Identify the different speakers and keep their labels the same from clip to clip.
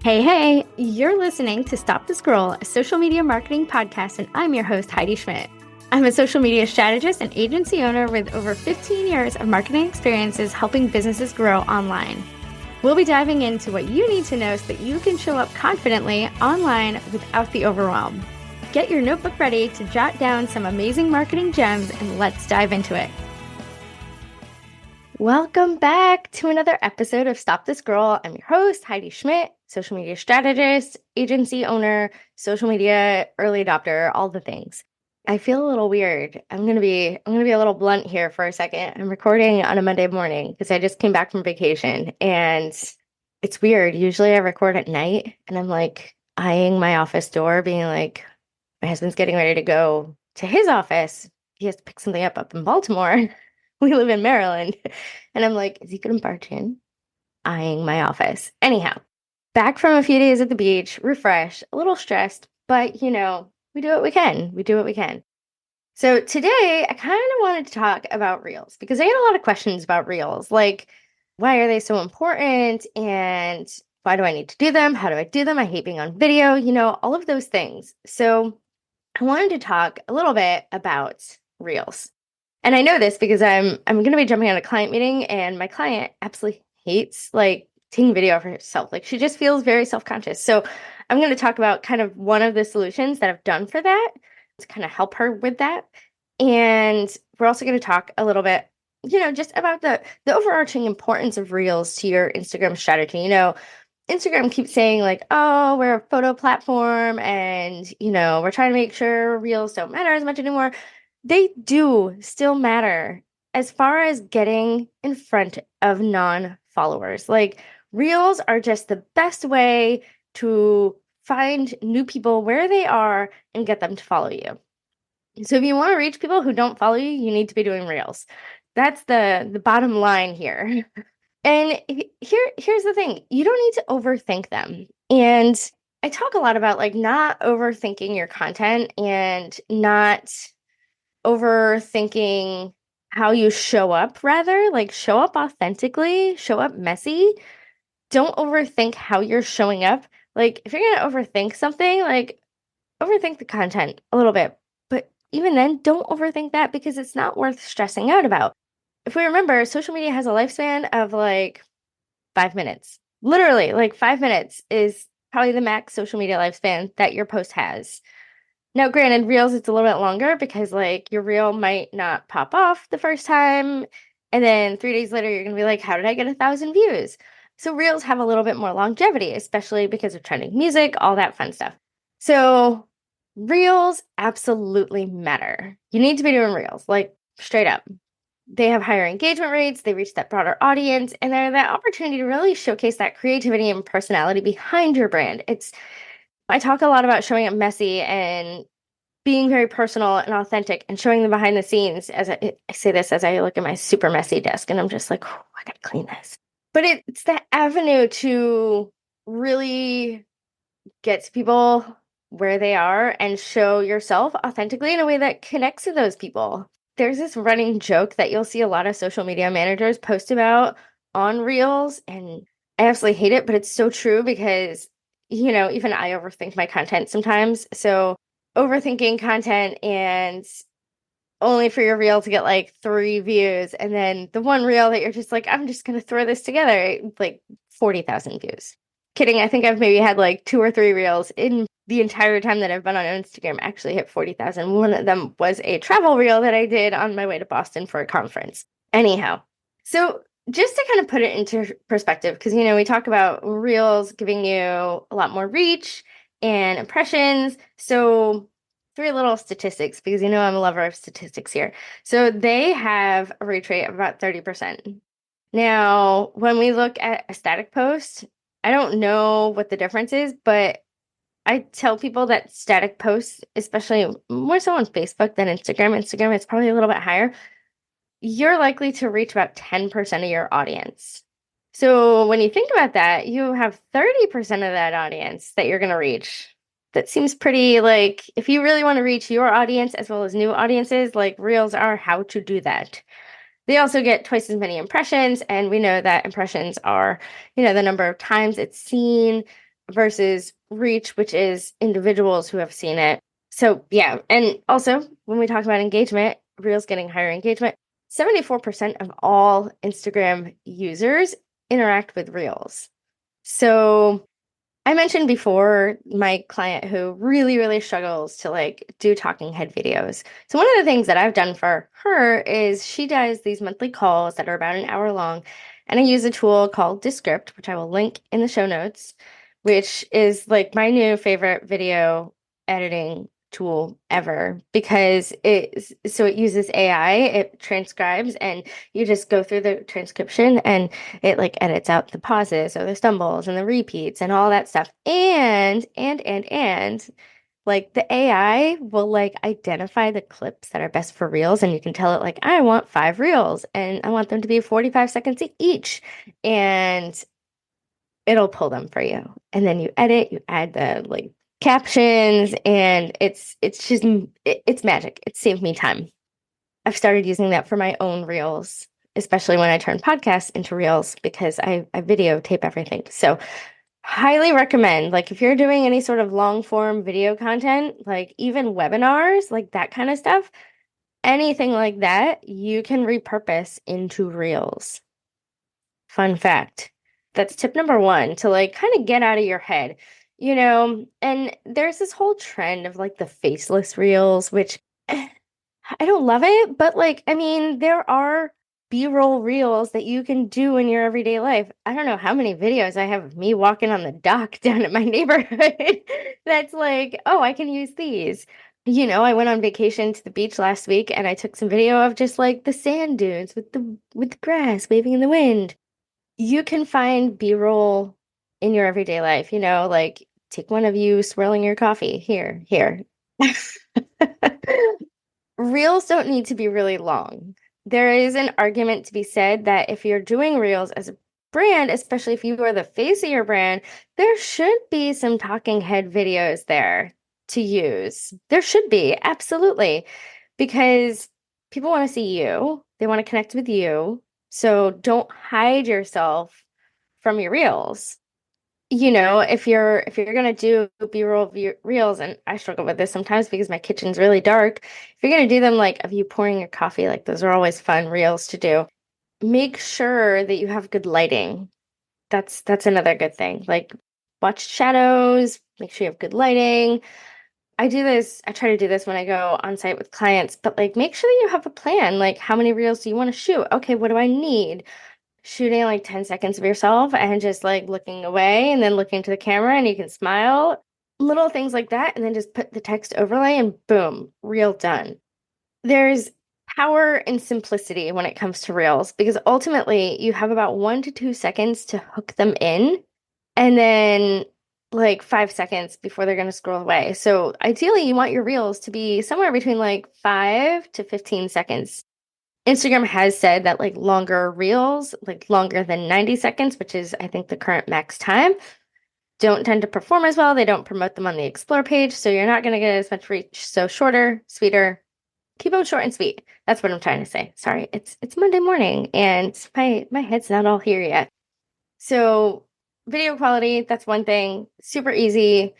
Speaker 1: Hey, you're listening to Stop the Scroll, a social media marketing podcast, and I'm your host, Heidi Schmidt. I'm a social media strategist and agency owner with over 15 years of marketing experiences helping businesses grow online. We'll be diving into what you need to know so that you can show up confidently online without the overwhelm. Get your notebook ready to jot down some amazing marketing gems, and let's dive into it. Welcome back to another episode of Stop the Scroll. I'm your host, Heidi Schmidt, social media strategist, agency owner, social media early adopter, all the things. I feel a little weird. I'm gonna be a little blunt here for a second. I'm recording on a Monday morning because I just came back from vacation, and it's weird. Usually I record at night and I'm like eyeing my office door, being like, my husband's getting ready to go to his office. He has to pick something up in Baltimore. We live in Maryland. And I'm like, is he going to barge in? Eyeing my office. Anyhow, back from a few days at the beach, refreshed, a little stressed, but we do what we can. We do what we can. So today I kind of wanted to talk about Reels because I get a lot of questions about Reels. Like, why are they so important? And why do I need to do them? How do I do them? I hate being on video, all of those things. So I wanted to talk a little bit about Reels. And I know this because I'm going to be jumping on a client meeting, and my client absolutely hates taking video of herself. Like, she just feels very self-conscious. So I'm going to talk about kind of one of the solutions that I've done for that to kind of help her with that. And we're also going to talk a little bit, just about the overarching importance of Reels to your Instagram strategy. Instagram keeps saying like, oh, we're a photo platform and, we're trying to make sure Reels don't matter as much anymore. They do still matter as far as getting in front of non-followers. Like, Reels are just the best way to find new people where they are and get them to follow you. So if you want to reach people who don't follow you, you need to be doing Reels. That's the bottom line here. And here's the thing. You don't need to overthink them. And I talk a lot about not overthinking your content and not overthinking how you show up, rather. Like, show up authentically, show up messy. Don't overthink how you're showing up. Like, if you're going to overthink something, overthink the content a little bit. But even then, don't overthink that because it's not worth stressing out about. If we remember, social media has a lifespan of 5 minutes. Literally, 5 minutes is probably the max social media lifespan that your post has. Now, granted, Reels, it's a little bit longer because your reel might not pop off the first time. And then 3 days later, you're going to be like, how did I get 1,000 views? So Reels have a little bit more longevity, especially because of trending music, all that fun stuff. So Reels absolutely matter. You need to be doing Reels, straight up. They have higher engagement rates, they reach that broader audience, and they're that opportunity to really showcase that creativity and personality behind your brand. I talk a lot about showing up messy and being very personal and authentic and showing the behind the scenes. As I say this as I look at my super messy desk and I'm just like, oh, I gotta clean this. But it's that avenue to really get to people where they are and show yourself authentically in a way that connects to those people. There's this running joke that you'll see a lot of social media managers post about on Reels, and I absolutely hate it, but it's so true because even I overthink my content sometimes. So overthinking content and only for your reel to get 3 views. And then the one reel that you're just like, I'm just going to throw this together, 40,000 views. Kidding. I think I've maybe had 2 or 3 reels in the entire time that I've been on Instagram actually hit 40,000. One of them was a travel reel that I did on my way to Boston for a conference. Anyhow, so just to kind of put it into perspective, because, we talk about Reels giving you a lot more reach and impressions. So 3 little statistics, because I'm a lover of statistics here. So they have a reach rate of about 30%. Now, when we look at a static post, I don't know what the difference is, but I tell people that static posts, especially more so on Facebook than Instagram, it's probably a little bit higher, you're likely to reach about 10% of your audience. So when you think about that, you have 30% of that audience that you're going to reach. That seems pretty if you really want to reach your audience as well as new audiences, Reels are how to do that. They also get twice as many impressions, and we know that impressions are, the number of times it's seen. versus reach, which is individuals who have seen it. So, yeah. And also, when we talk about engagement, Reels getting higher engagement, 74% of all Instagram users interact with Reels. So, I mentioned before my client who really, really struggles to like do talking head videos. So one of the things that I've done for her is she does these monthly calls that are about an hour long, and I use a tool called Descript, which I will link in the show notes, which is like my new favorite video editing tool ever because it uses AI, it transcribes, and you just go through the transcription and it like edits out the pauses or the stumbles and the repeats and all that stuff. And like the AI will like identify the clips that are best for reels, and you can tell it like I want 5 reels and I want them to be 45 seconds each. And it'll pull them for you. And then you edit, you add the like captions, and it's just it's magic. It saved me time. I've started using that for my own reels, especially when I turn podcasts into reels because I videotape everything. So highly recommend, like if you're doing any sort of long form video content, like even webinars, like that kind of stuff, anything like that, you can repurpose into reels. Fun fact. That's tip number one to like kind of get out of your head, and there's this whole trend of like the faceless reels, which I don't love it, but like, I mean, there are B-roll reels that you can do in your everyday life. I don't know how many videos I have of me walking on the dock down at my neighborhood that's like, oh, I can use these. I went on vacation to the beach last week and I took some video of just like the sand dunes with the grass waving in the wind. You can find B-roll in your everyday life, like take one of you swirling your coffee here. Reels don't need to be really long. There is an argument to be said that if you're doing reels as a brand, especially if you are the face of your brand, there should be some talking head videos there to use. There should be, absolutely, because people want to see you, they want to connect with you. So don't hide yourself from your reels. If you're gonna do B-roll reels, and I struggle with this sometimes because my kitchen's really dark. If you're gonna do them like of you pouring your coffee, like those are always fun reels to do. Make sure that you have good lighting. That's another good thing. Like watch shadows, make sure you have good lighting. I try to do this when I go on site with clients, but like make sure that you have a plan. Like how many reels do you want to shoot? Okay, what do I need? Shooting like 10 seconds of yourself and just like looking away and then looking to the camera and you can smile. Little things like that. And then just put the text overlay and boom, reel done. There's power in simplicity when it comes to reels because ultimately you have about 1 to 2 seconds to hook them in and then like 5 seconds before they're going to scroll away. So ideally, you want your reels to be somewhere between like 5 to 15 seconds. Instagram has said that like longer reels, like longer than 90 seconds, which is I think the current max time, don't tend to perform as well. They don't promote them on the explore page, so you're not going to get as much reach. So shorter, sweeter. Keep them short and sweet. That's what I'm trying to say. Sorry, it's Monday morning and my head's not all here yet. So video quality, that's one thing. Super easy.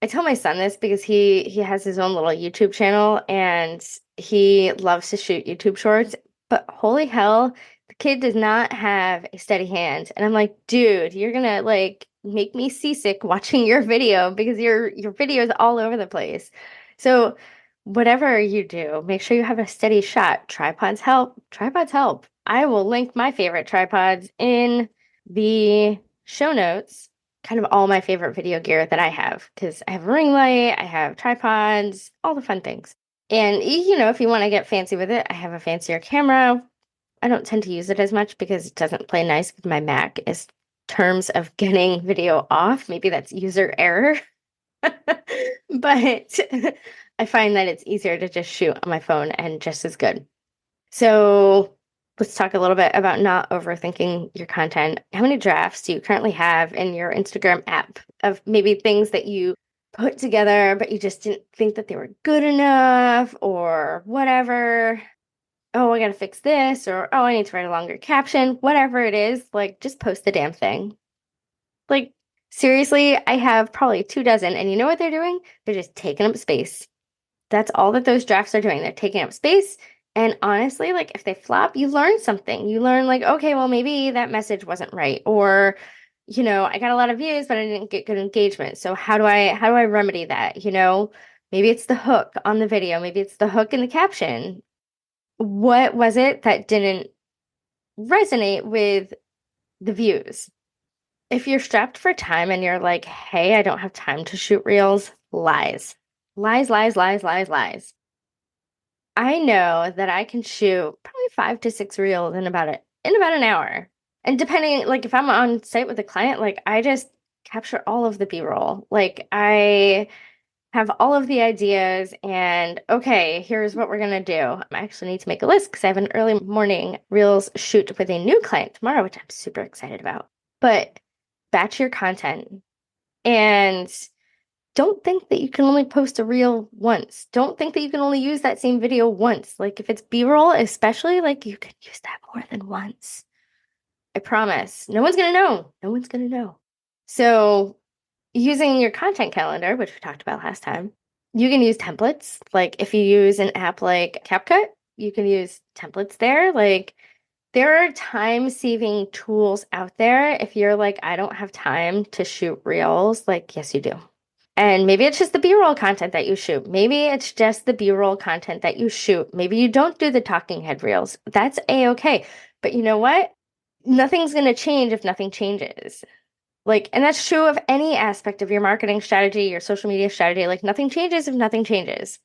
Speaker 1: I tell my son this because he has his own little YouTube channel and he loves to shoot YouTube shorts. But holy hell, the kid does not have a steady hand. And I'm like, dude, you're gonna like make me seasick watching your video because your video is all over the place. So whatever you do, make sure you have a steady shot. Tripods help. Tripods help. I will link my favorite tripods in the show notes, kind of all my favorite video gear that I have because I have a ring light, I have tripods, all the fun things. And if you want to get fancy with it, I have a fancier camera. I don't tend to use it as much because it doesn't play nice with my Mac as terms of getting video off. Maybe that's user error. But I find that it's easier to just shoot on my phone and just as good. So let's talk a little bit about not overthinking your content. How many drafts do you currently have in your Instagram app of maybe things that you put together, but you just didn't think that they were good enough or whatever? Oh, I got to fix this, or oh, I need to write a longer caption, whatever it is, like just post the damn thing. Like Seriously, I have probably 2 dozen, and you know what they're doing? They're just taking up space. That's all that those drafts are doing. They're taking up space. And honestly, like if they flop, you learn something. You learn like, okay, well, maybe that message wasn't right. Or, I got a lot of views, but I didn't get good engagement. So how do I remedy that? Maybe it's the hook on the video, maybe it's the hook in the caption. What was it that didn't resonate with the views? If you're strapped for time and you're like, hey, I don't have time to shoot reels, lies. Lies, lies, lies, lies, lies. I know that I can shoot probably 5 to 6 reels in about an hour. And depending, like if I'm on site with a client, like I just capture all of the B-roll. Like I have all of the ideas and okay, here's what we're gonna do. I actually need to make a list because I have an early morning reels shoot with a new client tomorrow, which I'm super excited about. But batch your content and don't think that you can only post a reel once. Don't think that you can only use that same video once. Like if it's B-roll, especially, like you can use that more than once. I promise. No one's gonna know. No one's gonna know. So using your content calendar, which we talked about last time, you can use templates. Like if you use an app like CapCut, you can use templates there. Like there are time-saving tools out there. If you're like, I don't have time to shoot reels, like yes, you do. And maybe it's just the B-roll content that you shoot. Maybe it's just the B-roll content that you shoot. Maybe you don't do the talking head reels. That's a-okay. But you know what? Nothing's going to change if nothing changes. Like, and that's true of any aspect of your marketing strategy, your social media strategy. Like, nothing changes if nothing changes.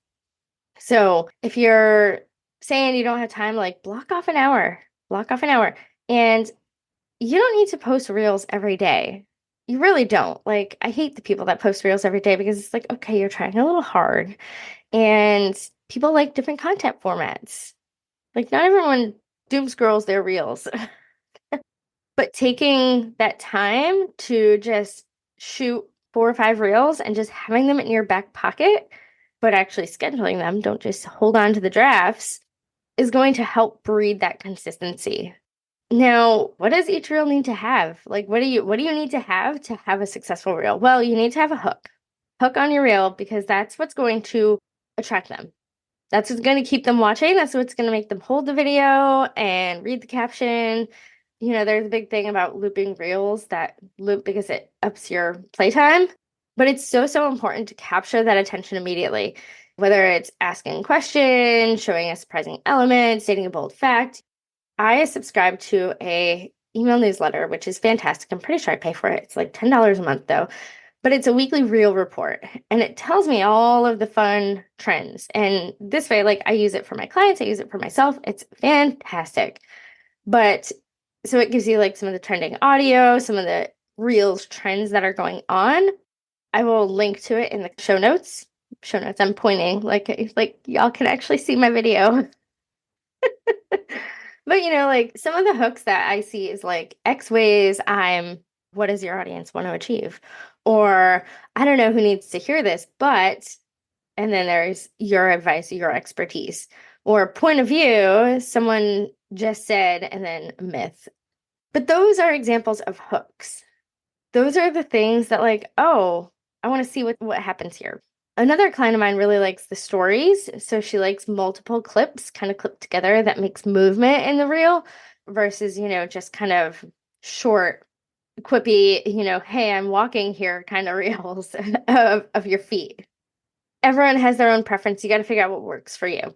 Speaker 1: So if you're saying you don't have time, like, block off an hour. And you don't need to post reels every day. You really don't. Like, I hate the people that post reels every day because it's like, okay, you're trying a little hard. And people like different content formats. Like, not everyone doom scrolls their reels. But taking that time to just shoot 4 or 5 reels and just having them in your back pocket, but actually scheduling them, don't just hold on to the drafts, is going to help breed that consistency. Now, what does each reel need to have? Like, what do you need to have a successful reel? Well, you need to have a hook. Hook on your reel because that's what's going to attract them. That's what's going to keep them watching. That's what's going to make them hold the video and read the caption. There's a big thing about looping reels that loop because it ups your playtime. But it's so, so important to capture that attention immediately. Whether it's asking questions, showing a surprising element, stating a bold fact. I subscribe to a email newsletter, which is fantastic. I'm pretty sure I pay for it. It's like $10 a month though. But it's a weekly reel report and it tells me all of the fun trends. And this way, like I use it for my clients, I use it for myself. It's fantastic. But so it gives you like some of the trending audio, some of the reels trends that are going on. I will link to it in the show notes. Show notes, I'm pointing like y'all can actually see my video. But like some of the hooks that I see is like X ways what does your audience want to achieve? Or I don't know who needs to hear this, but, and then there's your advice, your expertise, or point of view, someone just said, and then a myth. But those are examples of hooks. Those are the things that like, oh, I want to see what happens here. Another client of mine really likes the stories. So she likes multiple clips kind of clipped together that makes movement in the reel versus, just kind of short, quippy, hey, I'm walking here kind of reels of your feet. Everyone has their own preference. You got to figure out what works for you.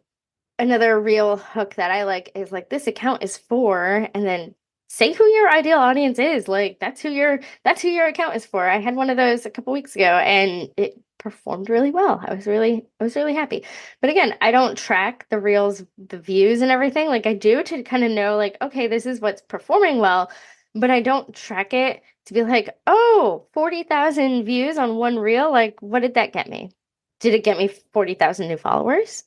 Speaker 1: Another real hook that I like is like this account is for, and then say who your ideal audience is. Like that's who your account is for. I had one of those a couple weeks ago and it performed really well. I was really happy. But again, I don't track the reels, the views and everything like I do to kind of know like, okay, this is what's performing well, but I don't track it to be like, oh, 40,000 views on one reel. Like, what did that get me? Did it get me 40,000 new followers?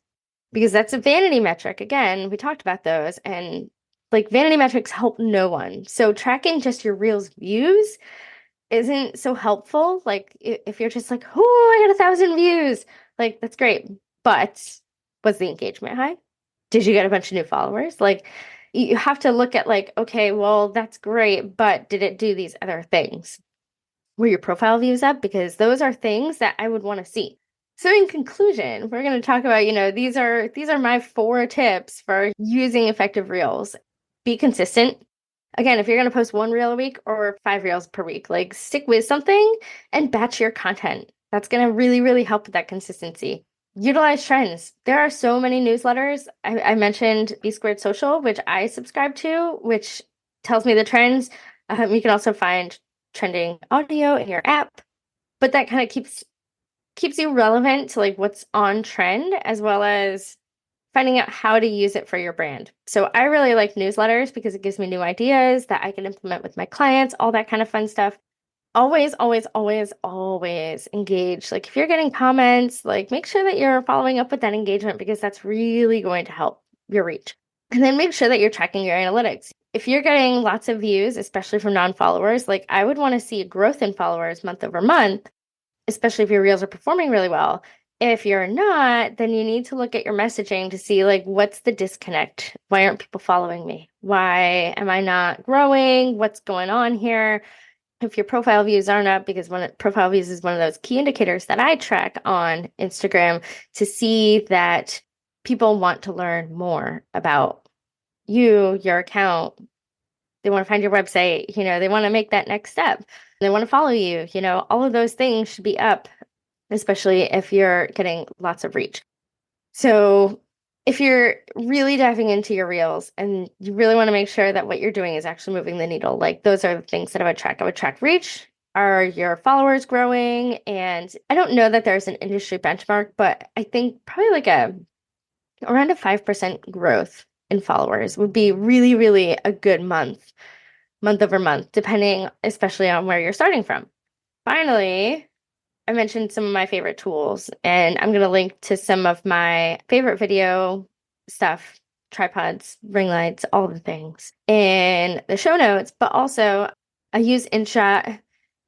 Speaker 1: Because that's a vanity metric. Again, we talked about those and like vanity metrics help no one. So tracking just your reels views isn't so helpful. Like if you're just like, oh, I got 1,000 views, like that's great. But was the engagement high? Did you get a bunch of new followers? Like you have to look at like, okay, well, that's great, but did it do these other things? were your profile views up? Because those are things that I would want to see. So in conclusion, we're going to talk about, these are my 4 tips for using effective reels. Be consistent. Again, if you're going to post 1 reel a week or 5 reels per week, like stick with something and batch your content. That's going to really, really help with that consistency. Utilize trends. There are so many newsletters. I mentioned B Squared Social, which I subscribe to, which tells me the trends. You can also find trending audio in your app, but that kind of keeps you relevant to like what's on trend, as well as finding out how to use it for your brand. So I really like newsletters because it gives me new ideas that I can implement with my clients, all that kind of fun stuff. Always, always, always, always engage. Like if you're getting comments, like make sure that you're following up with that engagement, because that's really going to help your reach. And then make sure that you're tracking your analytics. If you're getting lots of views, especially from non-followers, like I would want to see a growth in followers month over month, especially if your reels are performing really well. If you're not, then you need to look at your messaging to see like what's the disconnect? Why aren't people following me? Why am I not growing? What's going on here? If your profile views aren't up, because profile views is one of those key indicators that I track on Instagram to see that people want to learn more about you, your account. They want to find your website, they want to make that next step. They want to follow you, all of those things should be up, especially if you're getting lots of reach. So if you're really diving into your reels and you really want to make sure that what you're doing is actually moving the needle, like those are the things that I would track. I would track reach. Are your followers growing? And I don't know that there's an industry benchmark, but I think probably like around a 5% growth in followers would be really, really a good month over month, depending especially on where you're starting from. Finally, I mentioned some of my favorite tools, and I'm going to link to some of my favorite video stuff, tripods, ring lights, all the things in the show notes. But also, I use InShot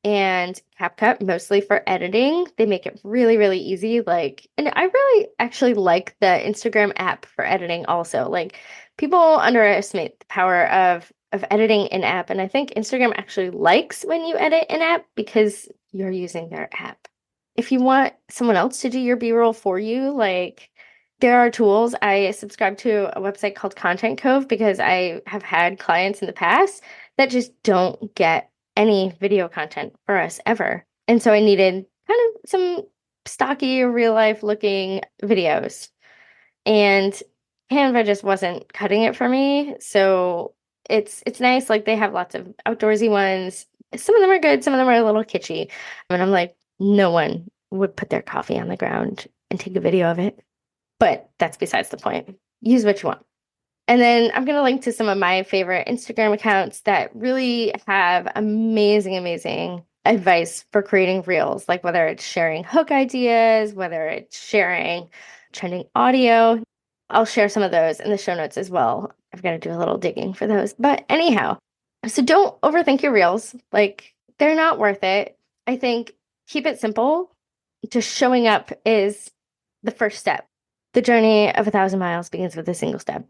Speaker 1: and CapCut mostly for editing. They make it really, really easy. And I really actually like the Instagram app for editing also. Like, people underestimate the power of editing in app, and I think Instagram actually likes when you edit in app because you're using their app. If you want someone else to do your B-roll for you, like there are tools. I subscribe to a website called Content Cove because I have had clients in the past that just don't get any video content for us ever. And so I needed kind of some stocky, real life looking videos. And Canva just wasn't cutting it for me. So it's nice. Like they have lots of outdoorsy ones. Some of them are good, some of them are a little kitschy. And I'm like, no one would put their coffee on the ground and take a video of it. But that's besides the point. Use what you want. And then I'm going to link to some of my favorite Instagram accounts that really have amazing, amazing advice for creating reels, like whether it's sharing hook ideas, whether it's sharing trending audio. I'll share some of those in the show notes as well. I've got to do a little digging for those. But anyhow, so don't overthink your reels. Like they're not worth it. I think keep it simple. Just showing up is the first step. The journey of 1,000 miles begins with a single step.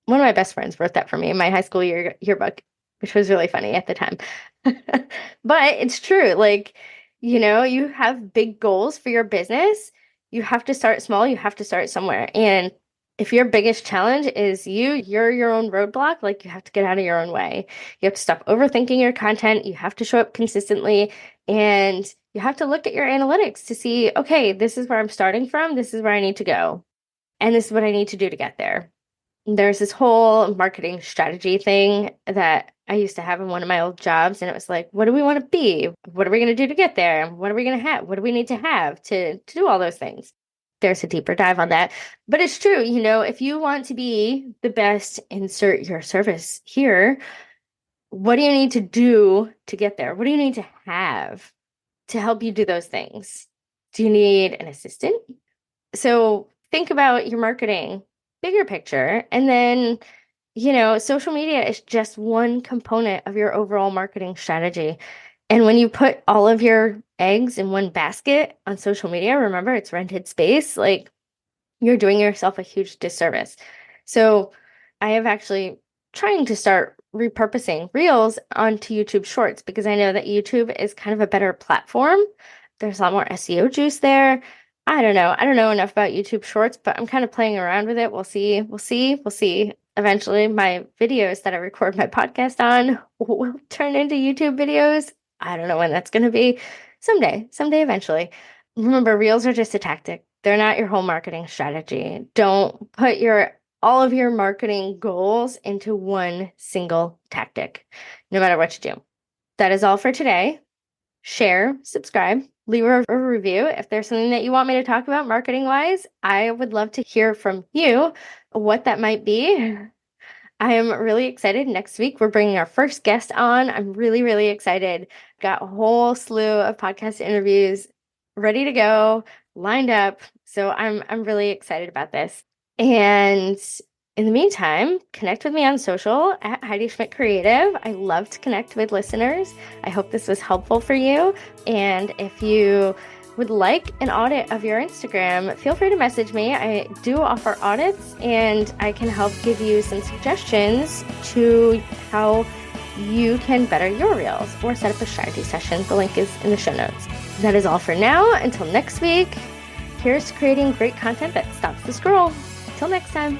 Speaker 1: One of my best friends wrote that for me in my high school yearbook, which was really funny at the time. But it's true. Like, you have big goals for your business. You have to start small. You have to start somewhere. And if your biggest challenge is you're your own roadblock, like you have to get out of your own way. You have to stop overthinking your content. You have to show up consistently, and you have to look at your analytics to see, okay, this is where I'm starting from. This is where I need to go. And this is what I need to do to get there. There's this whole marketing strategy thing that I used to have in one of my old jobs. And it was like, what do we want to be? What are we going to do to get there? What are we going to have? What do we need to have to do all those things? There's a deeper dive on that. But it's true, if you want to be the best, insert your service here. What do you need to do to get there? What do you need to have to help you do those things? Do you need an assistant? So think about your marketing, bigger picture, and then, social media is just one component of your overall marketing strategy. And when you put all of your eggs in one basket on social media, remember it's rented space, like you're doing yourself a huge disservice. So I have actually trying to start repurposing Reels onto YouTube Shorts because I know that YouTube is kind of a better platform. There's a lot more SEO juice there. I don't know. I don't know enough about YouTube Shorts, but I'm kind of playing around with it. We'll see. We'll see. We'll see. Eventually, my videos that I record my podcast on will turn into YouTube videos. I don't know when that's going to be. Someday, eventually. Remember, Reels are just a tactic. They're not your whole marketing strategy. Don't put all of your marketing goals into one single tactic, no matter what you do. That is all for today. Share, subscribe, leave a review. If there's something that you want me to talk about marketing wise, I would love to hear from you what that might be. I am really excited. Next week, we're bringing our first guest on. I'm really, really excited. Got a whole slew of podcast interviews ready to go, lined up. So I'm really excited about this. And in the meantime, connect with me on social at Heidi Schmidt Creative. I love to connect with listeners. I hope this was helpful for you. And if you would like an audit of your Instagram, feel free to message me. I do offer audits and I can help give you some suggestions to how you can better your reels or set up a strategy session. The link is in the show notes. That is all for now. Until next week, here's creating great content that stops the scroll. Till next time.